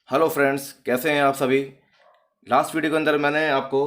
Hello friends, कैसे हैं आप सभी। लास्ट वीडियो के अंदर मैंने आपको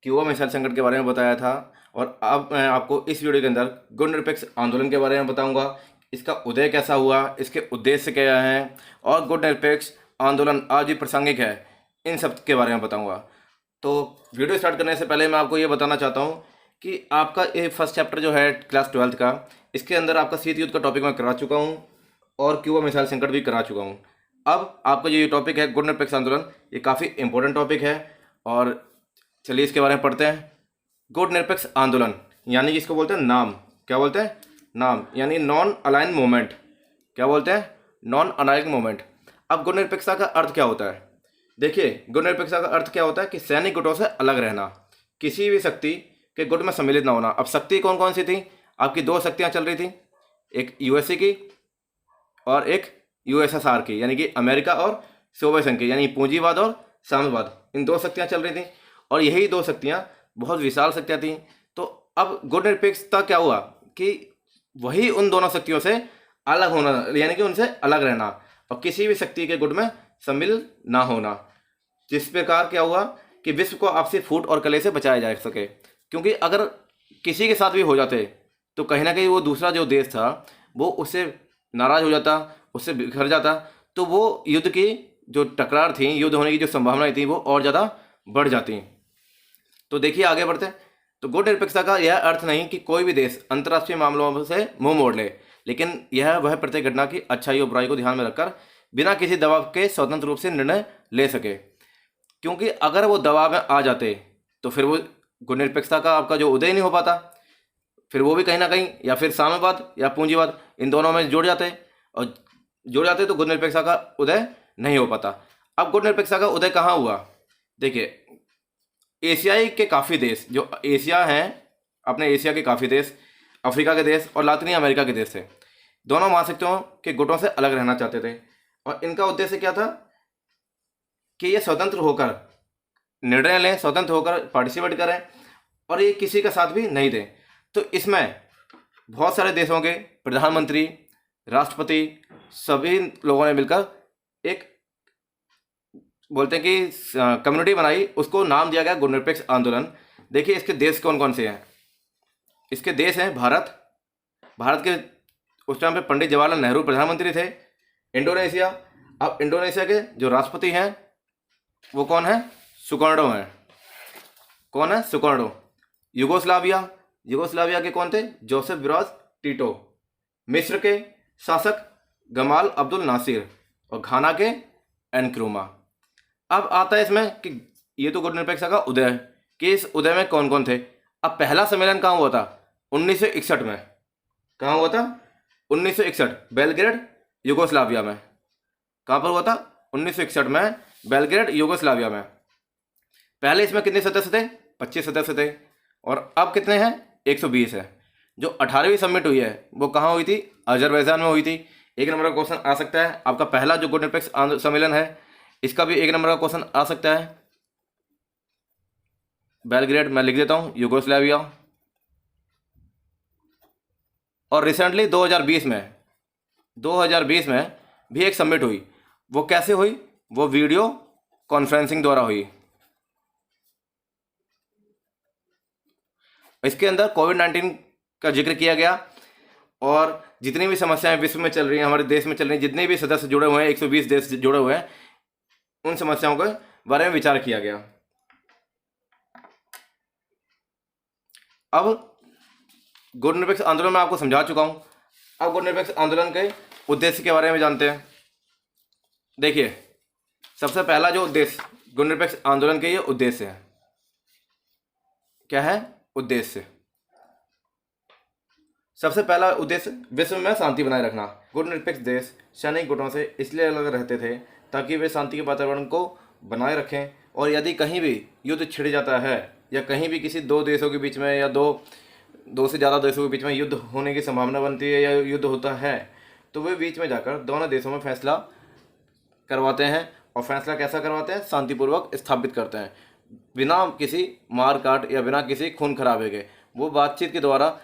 क्यूबा मिसाइल संकट के बारे में बताया था और अब मैं आपको इस वीडियो के अंदर गुण निरपेक्ष आंदोलन के बारे में बताऊंगा। इसका उदय कैसा हुआ, इसके उद्देश्य क्या हैं और गुण निरपेक्ष आंदोलन आज भी प्रासंगिक है, इन सब के बारे में बताऊंगा। तो वीडियो स्टार्ट करने से पहले मैं आपको ये बताना चाहता हूँ कि आपका ये फर्स्ट चैप्टर जो है क्लास 12th का, इसके अंदर आपका शीत युद्ध का टॉपिक मैं करा चुका हूँ और क्यूबा मिसाइल संकट भी करा चुका हूँ। अब आपका जो ये टॉपिक है गुण निरपेक्ष आंदोलन, ये काफ़ी इंपॉर्टेंट टॉपिक है और चलिए इसके बारे में पढ़ते हैं। गुण निरपेक्ष आंदोलन यानी कि इसको बोलते हैं नाम। क्या बोलते हैं? नाम यानी नॉन अलाइन मूवमेंट। क्या बोलते हैं? Non align movement. अब गुण निरपेक्षता का अर्थ क्या होता है? देखिए, गुण निरपेक्षता का अर्थ क्या होता है कि सैनिक गुटों से अलग रहना, किसी भी शक्ति के गुट में सम्मिलित ना होना। अब शक्ति कौन कौन सी थी? आपकी दो शक्तियाँ चल रही थी, एक यूएसए की और एक यूएसएसआर की, यानी कि अमेरिका और सोवियत संघ की, यानी पूंजीवाद और साम्यवाद। इन दो शक्तियां चल रही थी और यही दो शक्तियां बहुत विशाल शक्तियां थी। तो अब गुण निरपेक्षता क्या हुआ कि वही उन दोनों शक्तियों से अलग होना, यानी कि उनसे अलग रहना और किसी भी शक्ति के गुट में सम्मिलित ना होना। जिस प्रकार क्या हुआ कि विश्व को आपसी फूट और कले से बचाया जा सके, क्योंकि अगर किसी के साथ भी हो जाते तो कहीं ना कहीं वो दूसरा जो देश था वो उससे नाराज हो जाता, उससे बिखर जाता, तो वो युद्ध की जो टकरार थी, युद्ध होने की जो संभावनाएं थी वो और ज़्यादा बढ़ जाती। तो देखिए आगे बढ़ते हैं। तो गुण निरपेक्षता का यह अर्थ नहीं कि कोई भी देश अंतर्राष्ट्रीय मामलों से मुंह मोड़ ले, लेकिन यह वह प्रत्येक घटना की अच्छाई और बुराई को ध्यान में रखकर बिना किसी दबाव के स्वतंत्र रूप से निर्णय ले सके। क्योंकि अगर वो दबाव में आ जाते तो फिर वो गुण निरपेक्षता का आपका जो उदय नहीं हो पाता, फिर वो भी कहीं ना कहीं या फिर साम्यवाद या पूंजीवाद, इन दोनों में जुड़ जाते और जुड़ जाते तो गुण निरपेक्षता का उदय नहीं हो पाता। अब गुण निरपेक्षता का उदय कहाँ हुआ? देखिए, एशियाई के काफ़ी देश, जो एशिया हैं, अपने एशिया के काफ़ी देश, अफ्रीका के देश और लातिनी अमेरिका के देश थे, दोनों महाशक्तियों के गुटों से अलग रहना चाहते थे। और इनका उद्देश्य क्या था कि ये स्वतंत्र होकर निर्णय लें, स्वतंत्र होकर पार्टिसिपेट करें और ये किसी का साथ भी नहीं दें। तो इसमें बहुत सारे देशों के प्रधानमंत्री, राष्ट्रपति, सभी लोगों ने मिलकर एक बोलते हैं कि कम्युनिटी बनाई, उसको नाम दिया गया गुण निरपेक्ष आंदोलन। देखिए इसके देश कौन कौन से हैं। इसके देश हैं भारत, भारत के उस टाइम पे पंडित जवाहरलाल नेहरू प्रधानमंत्री थे। इंडोनेशिया, अब इंडोनेशिया के जो राष्ट्रपति हैं वो कौन है? सुकर्णो हैं। कौन है? सुकर्णो। यूगोस्लाविया, यूगोस्लाविया के कौन थे? Josip Broz Tito. मिस्र के शासक गमाल अब्दुल नासिर और घाना के एनक्रूमा। अब आता है इसमें कि ये तो गुण निरपेक्षता का उदय है कि इस उदय में कौन कौन थे। अब पहला सम्मेलन कहाँ हुआ था? 1961 में। कहाँ हुआ था? 1961 बेलग्रेड, यूगोस्लाविया में। कहाँ पर हुआ था? 1961 में बेलग्रेड, यूगोस्लाविया में। पहले इसमें कितने सदस्य थे? 25 सदस्य थे और अब कितने हैं? 120 है। जो 18वीं समिट हुई है वो कहाँ हुई थी? अजरबैजान में हुई थी। एक नंबर का क्वेश्चन आ सकता है। आपका पहला जो गुण निरपेक्ष सम्मेलन है इसका भी एक नंबर का क्वेश्चन आ सकता है। बेलग्रेड मैं लिख देता हूँ, यूगोस्लाविया। और रिसेंटली 2020 में भी एक समिट हुई। वो कैसे हुई? वो वीडियो कॉन्फ्रेंसिंग द्वारा हुई। इसके अंदर कोविड-19 का जिक्र किया गया और जितनी भी समस्याएं विश्व में चल रही हैं, हमारे देश में चल रही हैं, जितने भी सदस्य जुड़े हुए हैं, 120 देश जुड़े हुए हैं, उन समस्याओं के बारे में विचार किया गया। अब गुण निरपेक्ष आंदोलन में आपको समझा चुका हूं। अब गुण निरपेक्ष आंदोलन के उद्देश्य के बारे में जानते हैं। देखिए, सबसे पहला जो उद्देश्य गुण निरपेक्ष आंदोलन के ये उद्देश्य है। क्या है? उद्देश्य। सबसे पहला उद्देश्य विश्व में शांति बनाए रखना। गुण निरपेक्ष देश सैनिक गुटों से इसलिए अलग रहते थे ताकि वे शांति के वातावरण को बनाए रखें और यदि कहीं भी युद्ध छिड़ जाता है या कहीं भी किसी दो देशों के बीच में या दो से ज़्यादा देशों के बीच में युद्ध होने की संभावना बनती है या युद्ध होता है, तो वे बीच में जाकर दोनों देशों में फैसला करवाते हैं। और फैसला कैसा करवाते हैं? शांतिपूर्वक स्थापित करते हैं, बिना किसी मार काट या बिना किसी खून खराबे के। वो बातचीत के द्वारा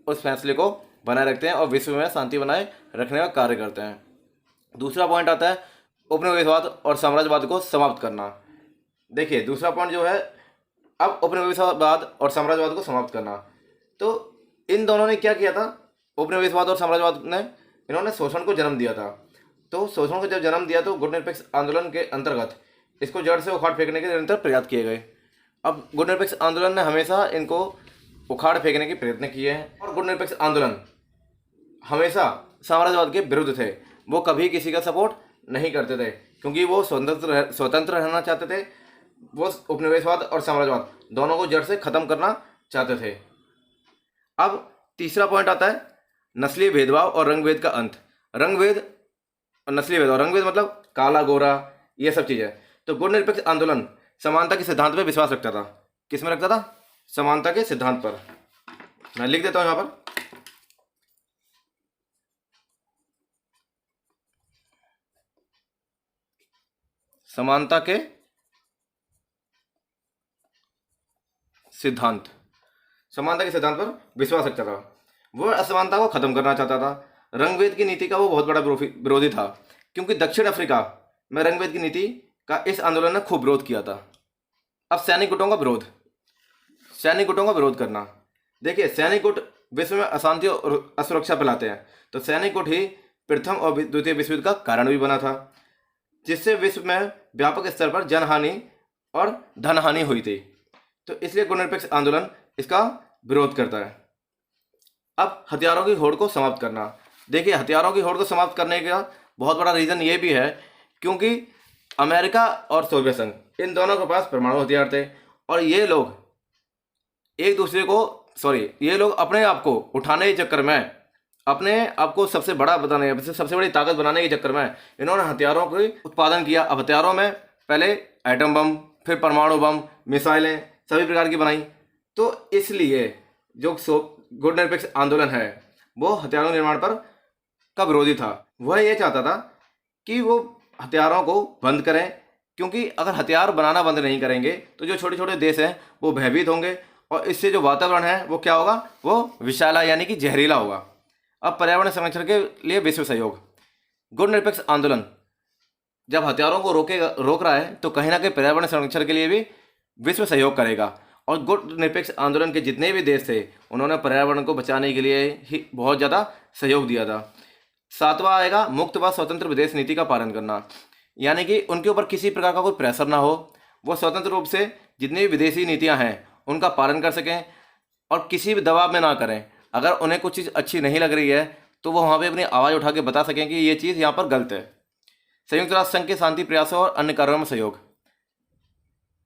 उस फैसले को बनाए रखते हैं और विश्व में शांति बनाए रखने का कार्य करते हैं। दूसरा पॉइंट आता है उपनिवेशवाद और साम्राज्यवाद को समाप्त करना। देखिए दूसरा पॉइंट जो है, अब उपनिवेशवाद और साम्राज्यवाद को समाप्त करना। तो इन दोनों ने क्या किया था, उपनिवेशवाद और साम्राज्यवाद ने, इन्होंने शोषण को जन्म दिया था। तो शोषण को जब जन्म दिया तो गुटनिरपेक्ष आंदोलन के अंतर्गत इसको जड़ से उखाड़ फेंकने के निरंतर प्रयास किए गए। अब गुटनिरपेक्ष आंदोलन ने हमेशा इनको उखाड़ फेंकने के प्रयत्न किए हैं, और गुटनिरपेक्ष आंदोलन हमेशा साम्राज्यवाद के विरुद्ध थे। वो कभी किसी का सपोर्ट नहीं करते थे, क्योंकि वो स्वतंत्र रहना चाहते थे। वो उपनिवेशवाद और साम्राज्यवाद दोनों को जड़ से खत्म करना चाहते थे। अब तीसरा पॉइंट आता है नस्लीय भेदभाव और रंगभेद का अंत। रंगभेद और नस्लीय भेदभाव, रंगभेद मतलब काला गोरा, ये सब चीज़ें। तो गुटनिरपेक्ष आंदोलन समानता के सिद्धांत पर विश्वास रखता था। किस में रखता था? समानता के सिद्धांत पर। मैं लिख देता हूं यहां पर, समानता के सिद्धांत, समानता के सिद्धांत पर विश्वास रखता था। वो असमानता को खत्म करना चाहता था। रंगभेद की नीति का वो बहुत बड़ा विरोधी था, क्योंकि दक्षिण अफ्रीका में रंगभेद की नीति का इस आंदोलन ने खूब विरोध किया था। अब सैनिक गुटों का विरोध, सैनिक गुटों का विरोध करना। देखिए सैनिक गुट विश्व में अशांति और असुरक्षा फैलाते हैं। तो सैनिक गुट ही प्रथम और द्वितीय विश्व युद्ध का कारण भी बना था, जिससे विश्व में व्यापक स्तर पर जनहानि और धनहानि हुई थी। तो इसलिए गुटनिरपेक्ष आंदोलन इसका विरोध करता है। अब हथियारों की होड़ को समाप्त करना। देखिए हथियारों की होड़ को समाप्त करने का बहुत बड़ा रीज़न ये भी है, क्योंकि अमेरिका और सोवियत संघ, इन दोनों के पास परमाणु हथियार थे, और ये लोग एक दूसरे को ये लोग अपने आप को उठाने के चक्कर में, अपने आप को सबसे बड़ा बनाने, सबसे बड़ी ताकत बनाने के चक्कर में इन्होंने हथियारों का उत्पादन किया। अब हथियारों में पहले एटम बम, फिर परमाणु बम, मिसाइलें सभी प्रकार की बनाई। तो इसलिए जो गुटनिरपेक्ष आंदोलन है वो हथियारों निर्माण पर का विरोधी था। वह ये चाहता था कि वो हथियारों को बंद करें, क्योंकि अगर हथियार बनाना बंद नहीं करेंगे तो जो छोटे छोटे देश हैं वो भयभीत होंगे, और इससे जो वातावरण है वो क्या होगा, वो विषैला यानी कि जहरीला होगा। अब पर्यावरण संरक्षण के लिए विश्व सहयोग। गुटनिरपेक्ष आंदोलन जब हथियारों को रोक रहा है तो कहीं ना कहीं पर्यावरण संरक्षण के लिए भी विश्व सहयोग करेगा। और गुटनिरपेक्ष आंदोलन के जितने भी देश थे उन्होंने पर्यावरण को बचाने के लिए ही बहुत ज़्यादा सहयोग दिया था। सातवां आएगा मुक्त व स्वतंत्र विदेश नीति का पालन करना, यानी कि उनके ऊपर किसी प्रकार का कोई प्रेशर ना हो, वो स्वतंत्र रूप से जितनी भी विदेशी नीतियां हैं उनका पालन कर सकें और किसी भी दबाव में ना करें। अगर उन्हें कुछ चीज़ अच्छी नहीं लग रही है तो वो वहाँ पे अपनी आवाज़ उठा के बता सकें कि ये चीज़ यहाँ पर गलत है। संयुक्त राष्ट्र संघ के शांति प्रयासों और अन्य कार्यों में सहयोग।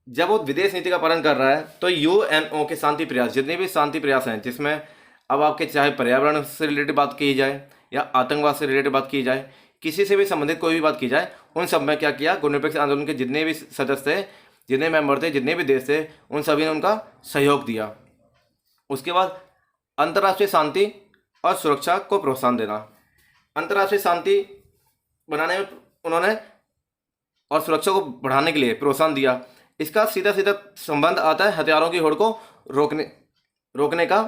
जब वो विदेश नीति का पालन कर रहा है तो यूएनओ के शांति प्रयास, जितने भी शांति प्रयास हैं, जिसमें अब आपके चाहे पर्यावरण से रिलेटेड बात की जाए या आतंकवाद से रिलेटेड बात की जाए, किसी से भी संबंधित कोई भी बात की जाए, उन सब में क्या किया, गुटनिरपेक्ष आंदोलन के जितने भी सदस्य थे, जितने मेंबर थे, जितने भी देश थे, उन सभी ने उनका सहयोग दिया। उसके बाद अंतर्राष्ट्रीय शांति और सुरक्षा को प्रोत्साहन देना। अंतर्राष्ट्रीय शांति बनाने में उन्होंने और सुरक्षा को बढ़ाने के लिए प्रोत्साहन दिया। इसका सीधा सीधा संबंध आता है हथियारों की होड़ को रोकने का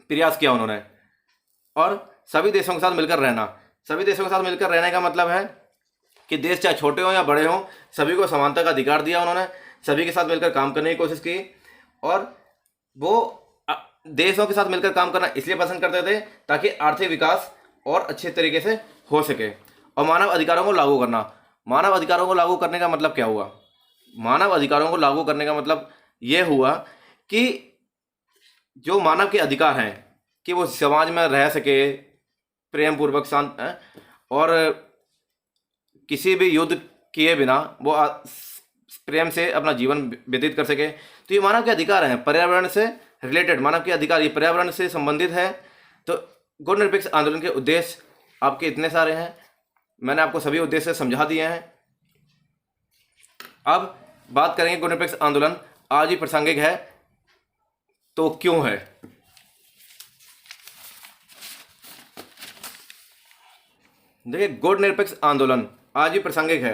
प्रयास किया उन्होंने, और सभी देशों के साथ मिलकर रहना। सभी देशों के साथ मिलकर रहने का मतलब है कि देश चाहे छोटे हों या बड़े हों, सभी को समानता का अधिकार दिया उन्होंने, सभी के साथ मिलकर काम करने की कोशिश की। और वो देशों के साथ मिलकर काम करना इसलिए पसंद करते थे ताकि आर्थिक विकास और अच्छे तरीके से हो सके। और मानव अधिकारों को लागू करना। मानव अधिकारों को लागू करने का मतलब क्या हुआ? मानव अधिकारों को लागू करने का मतलब ये हुआ कि जो मानव के अधिकार हैं कि वो समाज में रह सके प्रेम पूर्वक, शांत, और किसी भी युद्ध किए बिना वो प्रेम से अपना जीवन व्यतीत कर सके। तो ये मानव के अधिकार हैं, पर्यावरण से रिलेटेड मानव के अधिकार, ये पर्यावरण से संबंधित है। तो गुटनिरपेक्ष आंदोलन के उद्देश्य आपके इतने सारे हैं, मैंने आपको सभी उद्देश्य समझा दिए हैं। अब बात करेंगे गुटनिरपेक्ष आंदोलन आज भी प्रासंगिक है तो क्यों है। देखिए गुटनिरपेक्ष आंदोलन आज भी प्रासंगिक है।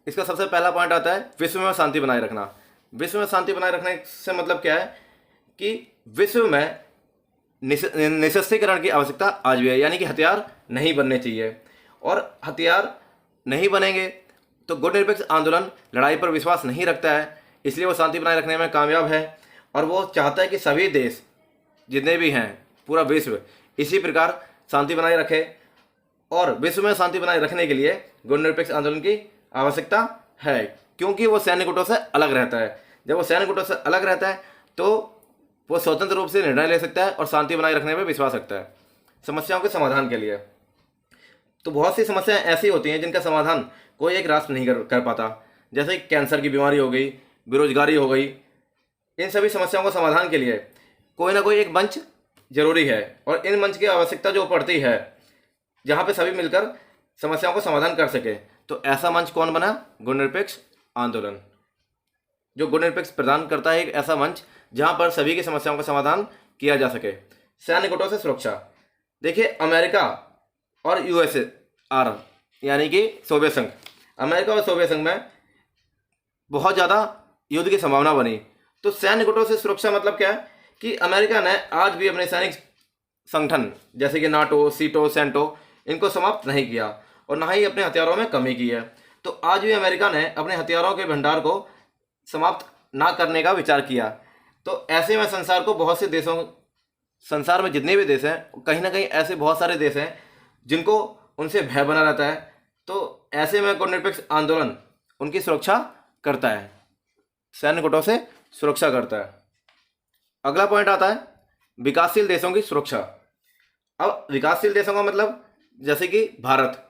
इसका सबसे पहला पॉइंट आता है विश्व में शांति बनाए रखना। विश्व में शांति बनाए रखने से मतलब क्या है कि विश्व में निशस्त्रीकरण की आवश्यकता आज भी है, यानी कि हथियार नहीं बनने चाहिए। और हथियार नहीं बनेंगे तो गुणनिरपेक्ष आंदोलन लड़ाई पर विश्वास नहीं रखता है, इसलिए वो शांति बनाए रखने में कामयाब है और वो चाहता है कि सभी देश जितने भी हैं, पूरा विश्व इसी प्रकार शांति बनाए रखे। और विश्व में शांति बनाए रखने के लिए गुणनिरपेक्ष आंदोलन की आवश्यकता है, क्योंकि वो सैन्य गुटों से अलग रहता है। जब वो सैन्य गुटों से अलग रहता है तो वो स्वतंत्र रूप से निर्णय ले सकता है और शांति बनाए रखने में विश्वास रखता है। समस्याओं के समाधान के लिए तो बहुत सी समस्याएं ऐसी होती हैं जिनका समाधान कोई एक राष्ट्र नहीं कर पाता, जैसे कैंसर की बीमारी हो गई, बेरोजगारी हो गई। इन सभी समस्याओं का समाधान के लिए कोई ना कोई एक मंच जरूरी है और इन मंच की आवश्यकता जो पड़ती है जहाँ पे सभी मिलकर समस्याओं का समाधान कर सके। तो ऐसा मंच कौन बना? गुणनिरपेक्ष आंदोलन, जो गुणनिरपेक्ष प्रदान करता है एक ऐसा मंच जहाँ पर सभी की समस्याओं का समाधान किया जा सके। सैन्य गुटों से सुरक्षा, देखिए अमेरिका और यूएसएआर यानी कि सोवियत संघ, अमेरिका और सोवियत संघ में बहुत ज़्यादा युद्ध की संभावना बनी। तो सैन्य गुटों से सुरक्षा मतलब क्या है कि अमेरिका ने आज भी अपने सैनिक संगठन जैसे कि नाटो, सीटो, सेंटो इनको समाप्त नहीं किया और ना ही अपने हथियारों में कमी की है। तो आज भी अमेरिका ने अपने हथियारों के भंडार को समाप्त ना करने का विचार किया। तो ऐसे में संसार को बहुत से देशों, संसार में जितने भी देश हैं कहीं ना कहीं ऐसे बहुत सारे देश हैं जिनको उनसे भय बना रहता है। तो ऐसे में गुणनिरपेक्ष आंदोलन उनकी सुरक्षा करता है, सैन्य गुटों से सुरक्षा करता है। अगला पॉइंट आता है विकासशील देशों की सुरक्षा। अब विकासशील देशों का मतलब जैसे कि भारत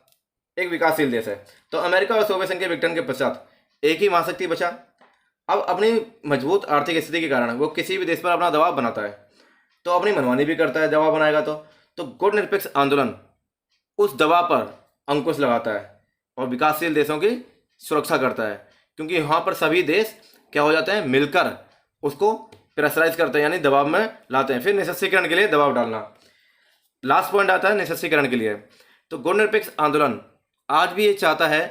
एक विकासशील देश है, तो अमेरिका और सोवियत संघ के विघटन के पश्चात एक ही महाशक्ति बचा। अब अपनी मजबूत आर्थिक स्थिति के कारण वो किसी भी देश पर अपना दबाव बनाता है, तो अपनी मनमानी भी करता है दबाव बनाएगा तो गुणनिरपेक्ष आंदोलन उस दबाव पर अंकुश लगाता है और विकासशील देशों की सुरक्षा करता है, क्योंकि वहाँ पर सभी देश क्या हो जाते हैं, मिलकर उसको प्रेशराइज करते हैं यानी दबाव में लाते हैं। फिर निःशस्त्रीकरण के लिए दबाव डालना। लास्ट पॉइंट आता है निःशस्त्रीकरण के लिए। तो गुणनिरपेक्ष आंदोलन आज भी ये चाहता है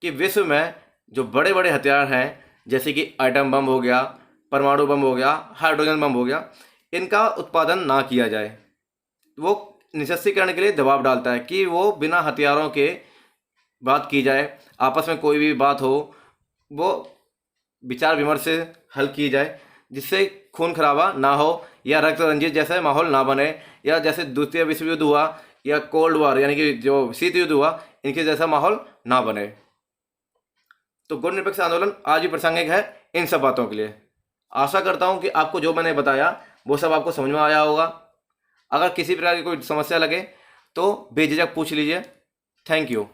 कि विश्व में जो बड़े बड़े हथियार हैं जैसे कि एटम बम हो गया, परमाणु बम हो गया, हाइड्रोजन बम हो गया, इनका उत्पादन ना किया जाए। वो निःशस्त्रीकरण के लिए दबाव डालता है कि वो बिना हथियारों के बात की जाए, आपस में कोई भी बात हो वो विचार विमर्श से हल की जाए, जिससे खून खराबा ना हो या रक्त रंजित जैसे माहौल ना बने, या जैसे द्वितीय विश्व युद्ध हुआ या कोल्ड वॉर यानी कि जो शीत युद्ध हुआ इनके जैसा माहौल ना बने। तो गुणनिरपेक्ष आंदोलन आज भी प्रासंगिक है इन सब बातों के लिए। आशा करता हूँ कि आपको जो मैंने बताया वो सब आपको समझ में आया होगा। अगर किसी प्रकार की कोई समस्या लगे तो बेझिझक पूछ लीजिए। Thank you.